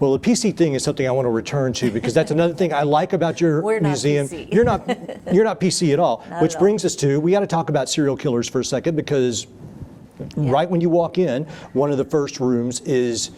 Well, the PC thing is something I want to return to because that's another thing I like about your We're not museum. PC. You're not PC at all. Not Which at all. brings us to, we got to talk about serial killers for a second because right when you walk in, one of the first rooms is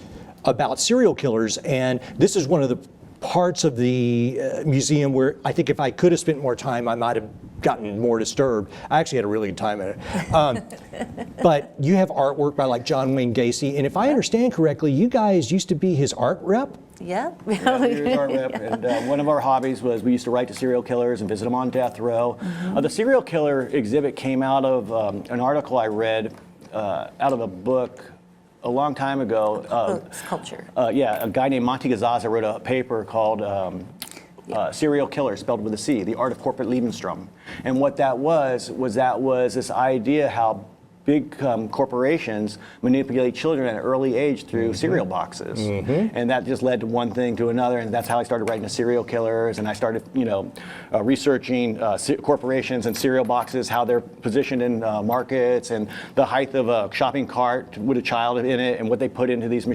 about serial killers, and this is one of the parts of the museum where I think if I could have spent more time, I might have gotten more disturbed. I actually had a really good time at it. But you have artwork by like John Wayne Gacy, and if I understand correctly, you guys used to be his art rep? Yeah. Yeah, we were our rep, and one of our hobbies was we used to write to serial killers and visit them on death row. The serial killer exhibit came out of an article I read out of a book a long time ago. Sculpture. Yeah, a guy named Monty Gazaza wrote a paper called Serial Killer, spelled with a C, The Art of Corporate Lebensraum. And what that was this idea how big corporations manipulate children at an early age through cereal boxes. And that just led to one thing to another, and that's how I started writing to serial killers, and I started, researching corporations and cereal boxes, how they're positioned in markets, and the height of a shopping cart with a child in it, and what they put into these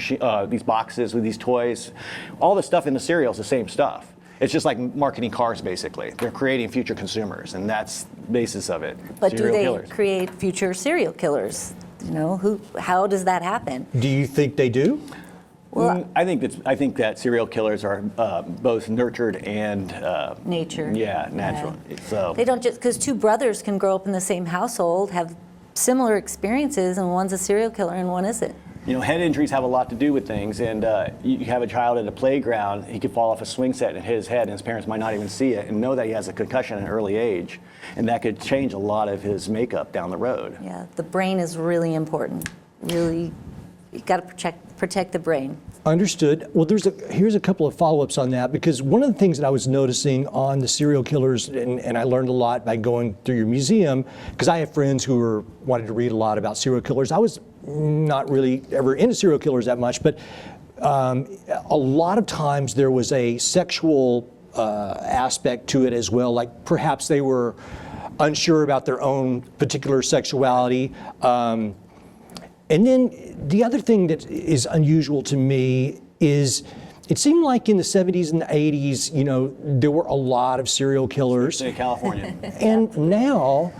these boxes with these toys. All the stuff in the cereal is the same stuff. It's just like marketing cars, basically. They're creating future consumers, and that's the basis of it. But do Serial they killers. create future serial killers? How does that happen? Do you think they do? Well, I think that serial killers are both nurtured and nature. Yeah, natural. So They don't just, because two brothers can grow up in the same household, have similar experiences, and one's a serial killer and one isn't. head injuries have a lot to do with things, and you have a child at a playground, he could fall off a swing set and hit his head, and his parents might not even see it and know that he has a concussion at an early age, and that could change a lot of his makeup down the road. Yeah, the brain is really important. Really, you got to protect the brain. Understood. Well, here's a couple of follow-ups on that, because one of the things that I was noticing on the serial killers, and I learned a lot by going through your museum, because I have friends who wanted to read a lot about serial killers. I was not really ever into serial killers that much, but a lot of times there was a sexual aspect to it as well, like perhaps they were unsure about their own particular sexuality. And then the other thing that is unusual to me is it seemed like in the 70s and the 80s, there were a lot of serial killers. Especially in California. And now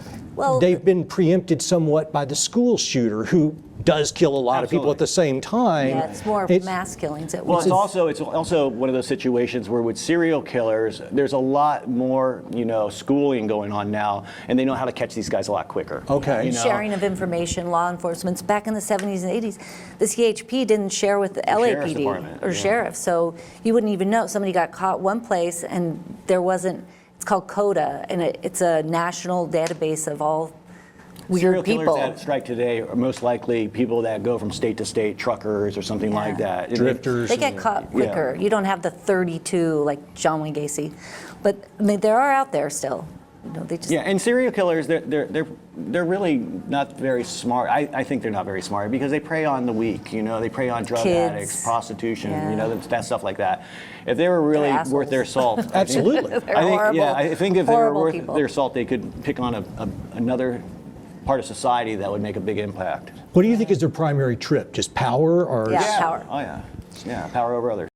they've been preempted somewhat by the school shooter who does kill a lot of people at the same time. Yeah, it's more mass killings. Well, it's also one of those situations where with serial killers, there's a lot more, schooling going on now, and they know how to catch these guys a lot quicker. Okay. Sharing of information, law enforcement. Back in the 70s and 80s, the CHP didn't share with the Sheriff's LAPD Department, or sheriff, so you wouldn't even know. Somebody got caught one place, and there wasn't. It's called CODA, and it's a national database of all weird Serial people. killers that strike today are most likely people that go from state to state, truckers or something like that. Drifters. They get caught quicker. You don't have the 32 like John Wayne Gacy, but I mean, there are out there still. They just And serial killers, they're really not very smart. I think they're not very smart because they prey on the weak. They prey on drug Kids. addicts, prostitution, Yeah. that stuff like that. If they were really They're worth their assholes. salt, Absolutely. They're I think, horrible. I think if they were horrible worth people. their salt, they could pick on another part of society that would make a big impact. What do you think is their primary trip? Just power or? Yeah. Power. Oh yeah, power over others.